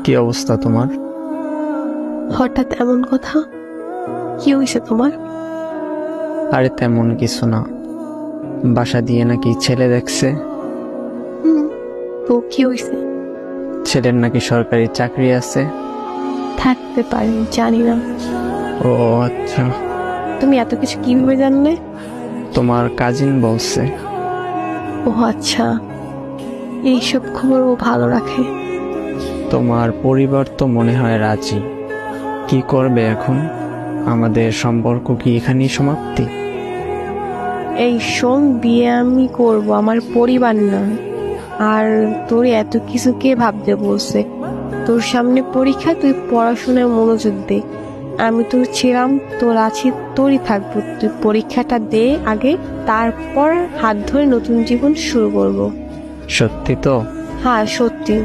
কি অবস্থা তোমার? হঠাৎ এমন কথা? কি হয়েছে তোমার? আরে তেমন কিছু না, বাসা দিয়ে নাকি ছেলে দেখছে। তো কি হয়েছে? ছেলের নাকি সরকারি চাকরি আছে। থাকতে পারে, জানি না। ও আচ্ছা। তুমি এত কিছু কিভাবে জানলে? তোমার কাজিন বলছে। ও আচ্ছা, এইসব খবর ও ভালো রাখে। তোমার পরিবার তো মনে হয় রাজি। কি করবে এখন? আমাদের সম্পর্ক কি এখানেই সমাপ্তি? এই শোন, বিয়ে আমি করব, আমার পরিবার না। আর তোর এত কিছু কে ভাবতে বলছে? তোর সামনে পরীক্ষা, তুই পড়াশোনায় মনোযোগ দে। আমি তোর ছিলাম, তোর আছি, তোরই থাকবো। তুই পরীক্ষাটা দে আগে, তারপর হাত ধরে নতুন জীবন শুরু করব। সত্যি তো? হ্যাঁ সত্যি।